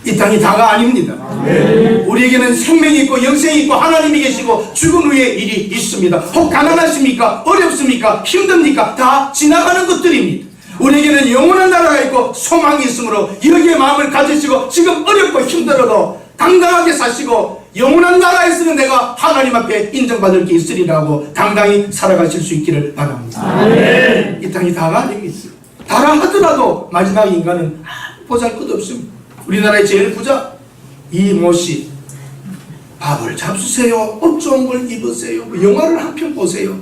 이 땅이 다가 아닙니다. 네. 우리에게는 생명이 있고 영생이 있고 하나님이 계시고 죽은 후에 일이 있습니다. 혹 가난하십니까? 어렵습니까? 힘듭니까? 다 지나가는 것들입니다. 우리에게는 영원한 나라가 있고 소망이 있으므로 여기에 마음을 가지시고 지금 어렵고 힘들어도 당당하게 사시고 영원한 나라에 있으면 내가 하나님 앞에 인정받을 게 있으리라고 당당히 살아가실 수 있기를 바랍니다. 아멘. 이 땅이 다가 아닙니다. 다라 하더라도 마지막 인간은 보잘것없습니다. 우리나라의 제일 부자 이모씨, 밥을 잡수세요, 옷 좋은 걸 입으세요, 영화를 한 편 보세요.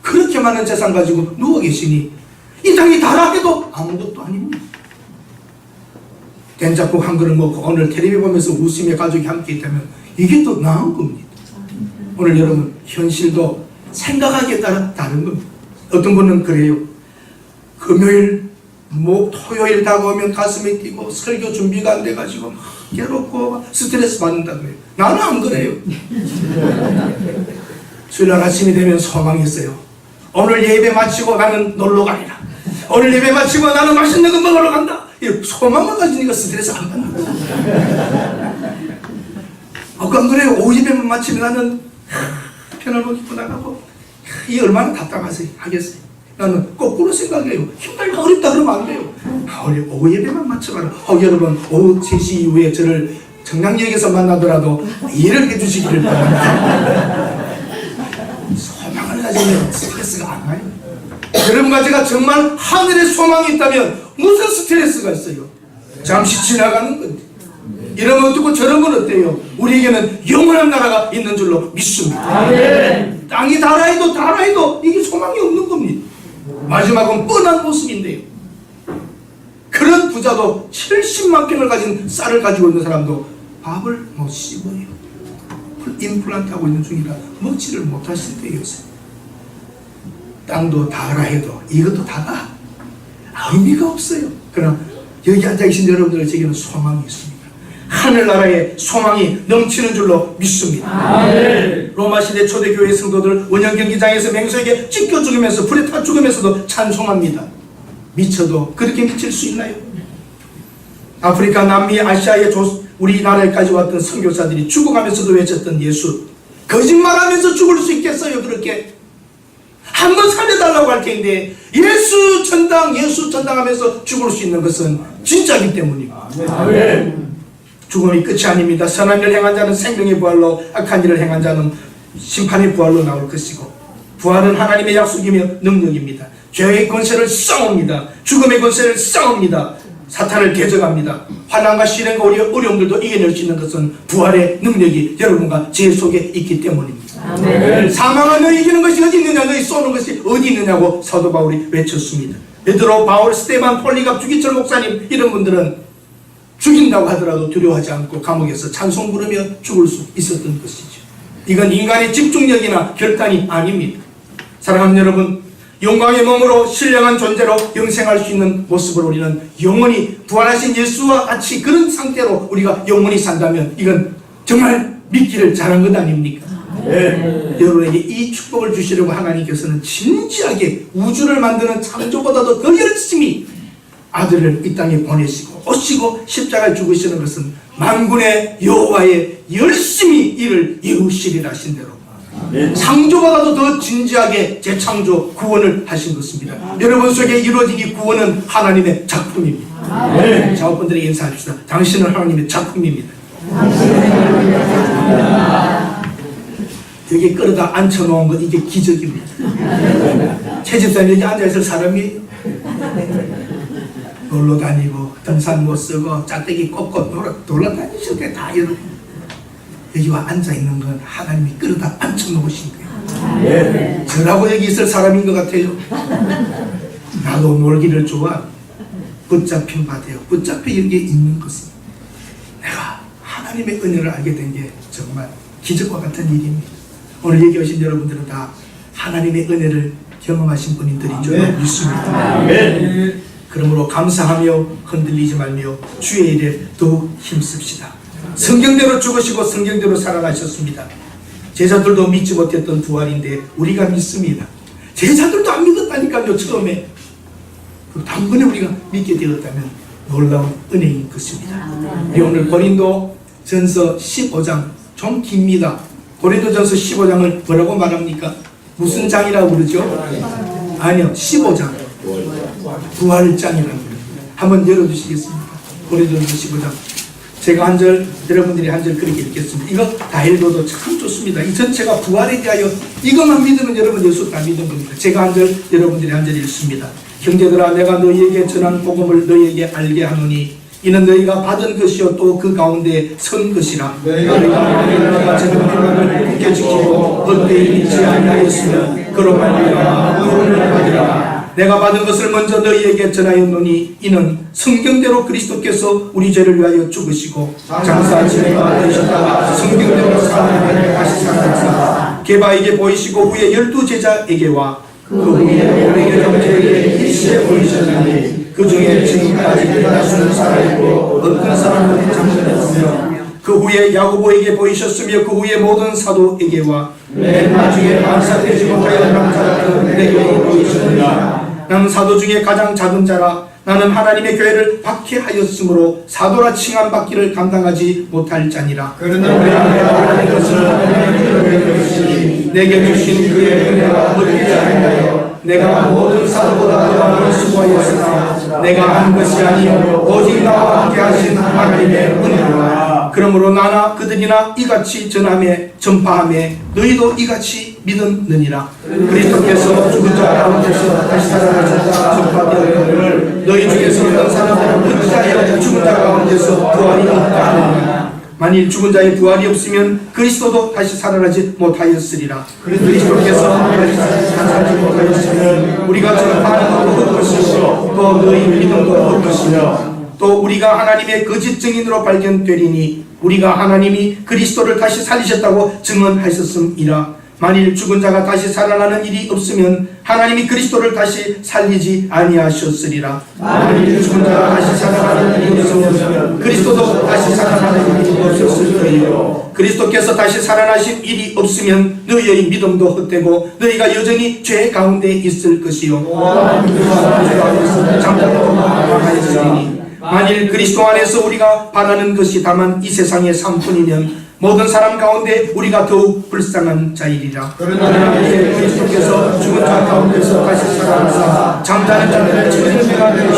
그렇게 많은 재산 가지고 누워 계시니 이 땅이 다락해도 아무것도 아닙니다. 된장국 한 그릇 먹고 오늘 텔레비 보면서 웃으며 가족이 함께 있다면 이게 더 나은 겁니다. 오늘 여러분 현실도 생각하기에 따라 다른 겁니다. 어떤 분은 그래요. 금요일 토요일 다가오면 가슴이 뛰고 설교 준비가 안 돼가지고 막 괴롭고 스트레스 받는다고 해요. 나는 안 그래요. 주일날 아침이 되면 소망이 있어요. 오늘 예배 마치고 나는 놀러 가리라. 오늘 예배 마치고 나는 맛있는 거 먹으러 간다. 소망만 가지니까 스트레스 안 받는 거예요. 안 그래요. 오후 예배만 마치면 나는 편한 옷 입고 나가고 이 얼마나 답답하겠어요. 나는 거꾸로 생각해요. 힘들다 어렵다 그러면 안 돼요. 오후 예배만 마쳐봐라. 여러분 오후 3시 이후에 저를 청량역에서 만나더라도 이해를 해주시기를 바랍니다. 소망을 가지면 스트레스가 안 와요. 여러분과 제가 정말 하늘에 소망이 있다면 무슨 스트레스가 있어요? 잠시 지나가는 건데. 이런 건 어떻고 저런 건 어때요? 우리에게는 영원한 나라가 있는 줄로 믿습니다. 아멘. 땅이 달아해도 이게 소망이 없는 겁니다. 마지막은 뻔한 모습인데요. 그런 부자도 70만 평을 가진 쌀을 가지고 있는 사람도 밥을 못 씹어요. 임플란트 하고 있는 중이라 먹지를 못하실 때요. 땅도 다라 해도 이것도 다다 의미가 없어요. 그러나 여기 앉아계신 여러분들에게는 소망이 있습니다. 하늘나라에 소망이 넘치는 줄로 믿습니다. 아멘. 로마시대 초대교회 성도들 원형 경기장에서 맹수에게 찢겨 죽으면서 불에 타 죽으면서도 찬송합니다. 미쳐도 그렇게 미칠 수 있나요? 아프리카, 남미, 아시아의 우리나라에까지 왔던 선교사들이 죽어가면서도 외쳤던 예수, 거짓말하면서 죽을 수 있겠어요? 그렇게 한번 살려달라고 할 텐데 예수 전당 하면서 죽을 수 있는 것은 진짜이기 때문입니다. 아멘. 죽음이 끝이 아닙니다. 선한 일을 행한 자는 생명의 부활로, 악한 일을 행한 자는 심판의 부활로 나올 것이고, 부활은 하나님의 약속이며 능력입니다. 죄의 권세를 싸웁니다. 죽음의 권세를 싸웁니다. 사탄을 대적합니다. 환난과 시련과 어려움들도 이겨낼 수 있는 것은 부활의 능력이 여러분과 제 속에 있기 때문입니다. 아멘. 사망을 너희 이기는 것이 어디 있느냐, 너희 쏘는 것이 어디 있느냐고 사도 바울이 외쳤습니다. 베드로, 바울, 스테반, 폴리갑, 주기철 목사님 이런 분들은 죽인다고 하더라도 두려워하지 않고 감옥에서 찬송 부르며 죽을 수 있었던 것이죠. 이건 인간의 집중력이나 결단이 아닙니다. 사랑하는 여러분, 영광의 몸으로 신령한 존재로 영생할 수 있는 모습을 우리는 영원히 부활하신 예수와 같이 그런 상태로 우리가 영원히 산다면 이건 정말 믿기를 잘한 것 아닙니까? 네. 여러분에게 이 축복을 주시려고 하나님께서는 진지하게 우주를 만드는 창조보다도 더 열심히 아들을 이 땅에 보내시고 오시고 십자가에 죽으시는 것은 만군의 여호와의 열심히 이를 이루시리라 하신 대로 창조보다도 더 진지하게 재창조 구원을 하신 것입니다. 여러분 속에 이루어진 이 구원은 하나님의 작품입니다. 작업분들에게 인사합시다. 당신은 하나님의 작품입니다. 여기 끌어다 앉혀놓은 것 이게 기적입니다. 최 집사님 여기 앉아있을 사람이 놀러 다니고 등산 못 쓰고 짝대기 꽂고 놀러다니실 때 다 이런 여기와 앉아있는 건 하나님이 끌어다 앉혀놓으신 거예요. 저라고 여기 있을 사람인 것 같아요. 나도 놀기를 좋아. 붙잡힌 바돼요. 붙잡혀 여기에 있는 것은 내가 하나님의 은혜를 알게 된 게 정말 기적과 같은 일입니다. 오늘 여기 오신 여러분들은 다 하나님의 은혜를 경험하신 분들인 줄 믿습니다. 그러므로 감사하며 흔들리지 말며 주의 일에 더욱 힘씁시다. 성경대로 죽으시고 성경대로 살아나셨습니다. 제자들도 믿지 못했던 부활인데 우리가 믿습니다. 제자들도 안 믿었다니까요. 처음에 단번에 우리가 믿게 되었다면 놀라운 은혜인 것입니다. 우리 오늘 고린도 전서 15장 좀 깁니다. 고린도 전서 15장을 뭐라고 말합니까? 무슨 장이라고 그러죠? 아니요, 15장 부활장이라는 거예요. 한번 열어주시겠습니까? 우리도 15장. 제가 한 절, 여러분들이 한 절 그렇게 읽겠습니다. 이거 다 읽어도 참 좋습니다. 이 전체가 부활에 대하여 이것만 믿으면 여러분 예수 다 믿은 겁니다. 제가 한 절, 여러분들이 한 절 읽습니다. 형제들아, 내가 너희에게 전한 복음을 너희에게 알게 하노니 이는 너희가 받은 것이요 또 그 가운데 선 것이라. 너희가 제대로 평안을 굳게 지키고 헛되이 믿지 아니하였으면 그로 말미암아 구원을 받으리라. 내가 받은 것을 먼저 너희에게 전하였노니 이는 성경대로 그리스도께서 우리 죄를 위하여 죽으시고 장사 지내가 되셨다가 성경대로 사람에게 다시 살아나사 게바에게 보이시고 후에 12제자에게와 그 후에 500여 형제에게 일시에 보이셨나니 그 중에 지금까지 대다수는 살아있고 어떤 사람은 잠들었으며 그 후에 야고보에게 보이셨으며 그 후에 모든 사도에게와 맨 나중에 반사되지 못하여 남자같은 내게 보이셨느니라. 나는 사도 중에 가장 작은 자라. 나는 하나님의 교회를 박해하였으므로 사도라 칭함받기를 감당하지 못할 자니라. 그러나 내가 하나님 것을 내게 주신 그의 은혜가 헛되지 아니하여 내가 모든 사도보다 더하는 수고하였으나 내가 한 것이 아니요 오직 나와 함께 하신 하나님의 은혜라. 그러므로 나나 그들이나 이같이 전파함에 너희도 이같이 믿었느니라. 그리스도께서 죽은 자 가운데서 다시 살아나셨다 전파되었거늘 너희 중에서 어떤 사람들은 어찌하여 죽은 자 가운데서 부활이 없다 하느냐. 만일 죽은 자의 부활이 없으면 그리스도도 다시 살아나지 못하였으리라. 그리스도께서 다시 살아나지 못하였으면 우리가 전파하는 것도 헛것이요 또 너희 믿음도 헛것이며 또 우리가 하나님의 거짓 증인으로 발견되리니 우리가 하나님이 그리스도를 다시 살리셨다고 증언하셨음이라. 만일 죽은 자가 다시 살아나는 일이 없으면 하나님이 그리스도를 다시 살리지 아니하셨으리라. 만일 죽은 자가 다시 살아나는 일이 없으면 그리스도도 다시 살아나는 일이 없었을 터이요. 그리스도께서 다시 살아나신 일이 없으면 너희의 믿음도 헛되고 너희가 여전히 죄 가운데 있을 것이요 잠깐도 망하였으리니 만일 그리스도 안에서 우리가 바라는 것이 다만 이 세상의 삶뿐이면 모든 사람 가운데 우리가 더욱 불쌍한 자이리라. 그러나 이제 그리스도께서 죽은 자 가운데서 다시 살아나사 잠자는 자들을 천대가 되시고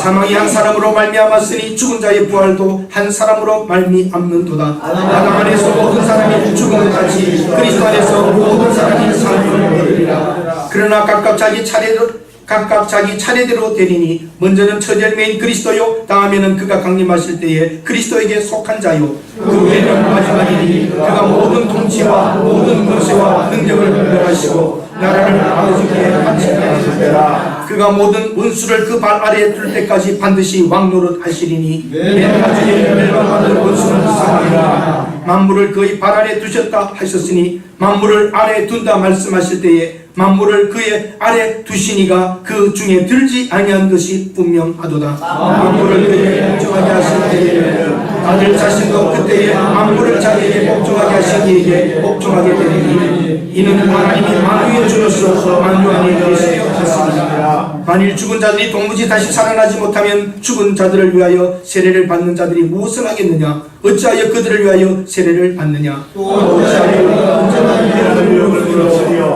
사망이 한 사람으로 말미암았으니 죽은 자의 부활도 한 사람으로 말미암는도다. 아담 안에서 모든 사람이 죽음을 같이 그리스도 안에서 모든 사람이 삶을 얻으리라. 그러나 각각 자기 차례대로 되리니 먼저는 첫 열매인 그리스도요 다음에는 그가 강림하실 때에 그리스도에게 속한 자요 그 후에는 마지막이니 그가 모든 통치와 모든 권세와 능력을 분별하시고 나라를 아버지께 바치게 때라. 그가 모든 원수를 그 발 아래에 둘 때까지 반드시 왕노릇 하시리니 맨 나중에 멸망받을 원수는 사망이라. 만물을 그의 발 아래 두셨다 하셨으니 만물을 아래 둔다 말씀하실 때에 만물을 그의 아래 두시니가 그 중에 들지 아니한 것이 분명하도다. 만물을 그에게 복종하게 하실 때에는 아들 자신도 그때에 만물을 자기에게 복종하게 하신 이에게 복종하게 되리니 이는 하나님이 만유의 주로서 만유 안에 계시게 하셨습니다. 만일 죽은 자들이 도무지 다시 살아나지 못하면 죽은 자들을 위하여 세례를 받는 자들이 무엇을 하겠느냐? 어찌하여 그들을 위하여 세례를 받느냐? 또 어찌하여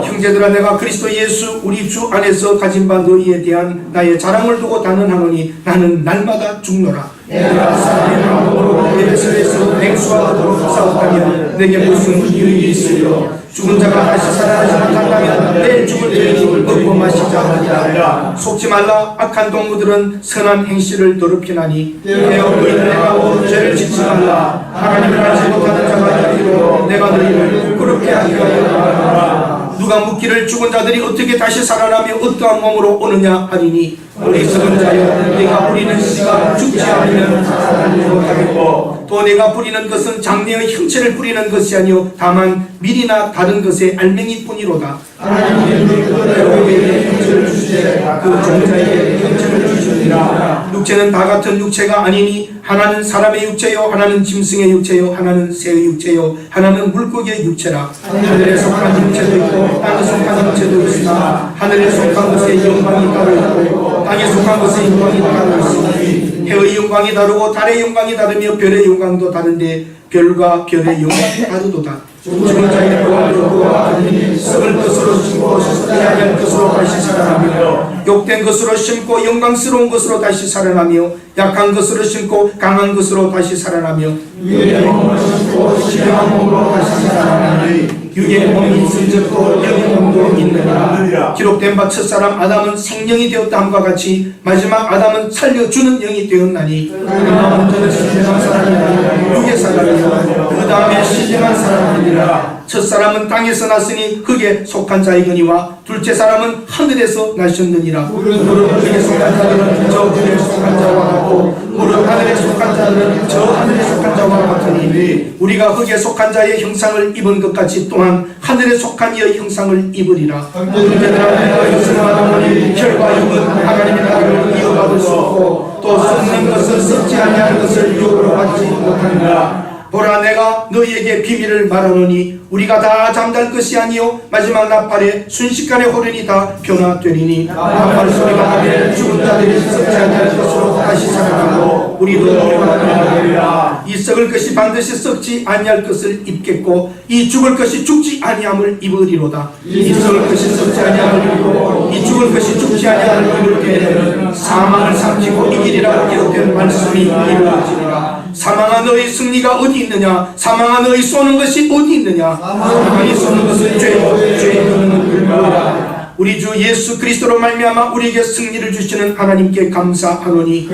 형제들아 내가 그리스도 예수 우리 주 안에서 가진 바 너희에 대한 나의 자랑을 두고 단언하노니 나는 날마다 죽노라. 내가 사람의 마음으로 에베소에서 맹수하도록 싸웠다면 내게 무슨 유익이 있으리요? 죽은 자가 다시 살아나지 못한다면 내일 죽을 죄를 먹고 마시자 하리라. 속지 말라. 악한 동무들은 선한 행실을 더럽히나니 내어 너희는 행하고 죄를 짓지 말라. 하나님을 알지 못하는 자가 이르기로 내가 너희를 부끄럽게 하기 위하여 누가 묻기를 죽은 자들이 어떻게 다시 살아나며 어떠한 몸으로 오느냐 하리니 어리석은 자여 내가 부리는 씨가 죽지 않으면 살아나지 못하겠고 또 내가 부리는 것은 장래의 형체를 부리는 것이 아니요 다만 밀이나 다른 것의 알맹이뿐이로다. 하나님이 그들에게 형체를 주시되 그 종자에게 형체를 주시니라. 육체는 다 같은 육체가 아니니 하나는 사람의 육체요 하나는 짐승의 육체요 하나는 새의 육체요 하나는 물고기의 육체라. 하늘에 속한 육체도 있고 땅에 속한 육체도 있으나 하늘에 속한 것의 영광이 따로 있고 땅에 속한 것의 영광이 다를 수 있으니 해의 영광이 다르고 달의 영광이 다르며 별의 영광도 다른데 별과 별의 영광이 다르도다. 죽은 자의 영광으로 그와 같으니 썩을 것으로 심고 썩지 아니할 것으로 다시 살아나며 욕된 것으로 심고 영광스러운 것으로 다시 살아나며 약한 것으로 심고 강한 것으로 다시 살아나며 육의 몸을 심고 신령한 몸으로 다시 살아나니 육의 몸이 있을적도 영의 몸도 있느니라. 기록된 바 첫사람 아담은 생명이 되었다 함과 같이 마지막 아담은 살려주는 영이 되었나니 그러나 먼저는 신령한 사람이라 육의 사람이요 그 다음에 신령한 사람이니라. 첫사람은 땅에서 났으니 흙에 속한 자이거니와 둘째 사람은 하늘에서 나셨느니라. 물은 흙에 속한 자들은 저 흙에 속한 자와 같고 물은 하늘에 속한 자들은 저 하늘에 속한 자와 같으니 우리가 흙에 속한 자의 형상을 입은 것 같이 또한 하늘에 속한 이의 형상을 입으리라. 형제들아 내가 이것을 말하노니 혈과 육은 하나님의 나라를 이어받을 수 없고 또 썩는 것은 썩지 아니할 것을 육으로 받지 못하니라. 보라 내가 너희에게 비밀을 말하노니 우리가 다 잠잘 것이 아니요 마지막 나팔에 순식간에 호련히 다 변화되리니 나팔 소리가 나면 죽은 자들이 썩지 아니할 것으로 다시 살아나고 우리도 변화되리라. 이 썩을 것이 반드시 썩지 아니할 것을 입겠고 이 죽을 것이 죽지 아니함을 입으리로다. 이 썩을 것이 썩지 아니함을 입고 이 죽을 것이 죽지 아니함을 입을 때에는 사망을 삼키고 이기리라고 기록된 말씀이 이루어지리라. 사망아 너희 승리가 어디 있느냐? 사망아 너희 쏘는 것이 어디 있느냐? 사망이 쏘는 것은 죄의 근원은 불명이라. 우리 주 예수 그리스도로 말미암아 우리에게 승리를 주시는 하나님께 감사하노니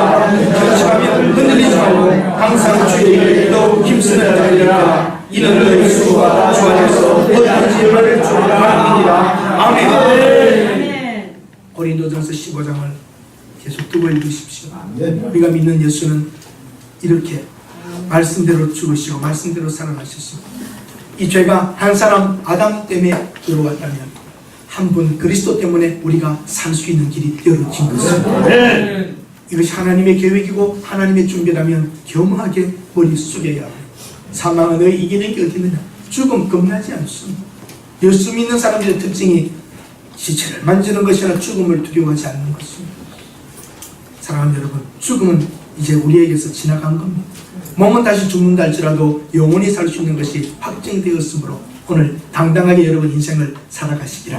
결심하면 흔들리지 말고 항상 주의 일을 더욱 힘쓰는 자들이라. 이는 너희 수고가 주 안에서 어디든지 열매를 주는 하나님이라. 아멘. 고린도전서 15장을 계속 두고 읽으십시오. 우리가 믿는 예수는 이렇게 말씀대로 죽으시고 말씀대로 살아나셨습니다. 이 죄가 한 사람 아담 때문에 들어왔다면 한 분 그리스도 때문에 우리가 살 수 있는 길이 열어진 것입니다. 이것이 하나님의 계획이고 하나님의 준비라면 겸허하게 머리 숙여야 합니다. 사망은 너희 이기는 게 어디 있느냐? 죽음 겁나지 않습니다. 예수 믿는 사람들의 특징이 시체를 만지는 것이나 죽음을 두려워하지 않는 것입니다. 사랑하는 여러분, 죽음은 이제 우리에게서 지나간 겁니다. 몸은 다시 죽는다 할지라도 영원히 살 수 있는 것이 확정되었으므로 오늘 당당하게 여러분 인생을 살아가시기를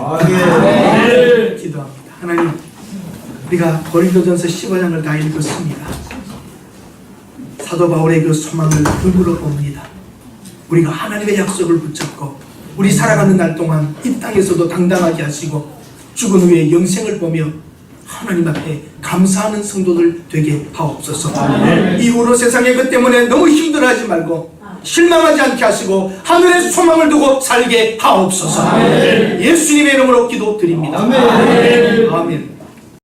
기도합니다. 하나님, 우리가 고린도전서 15장을 다 읽었습니다. 사도 바울의 그 소망을 눈으로 봅니다. 우리가 하나님의 약속을 붙잡고 우리 살아가는 날 동안 이 땅에서도 당당하게 하시고 죽은 후에 영생을 보며 하나님 앞에 감사하는 성도들 되게 하옵소서. 이후로 세상의 것 때문에 너무 힘들어하지 말고 실망하지 않게 하시고 하늘의 소망을 두고 살게 하옵소서. 예수님의 이름으로 기도드립니다. 아멘.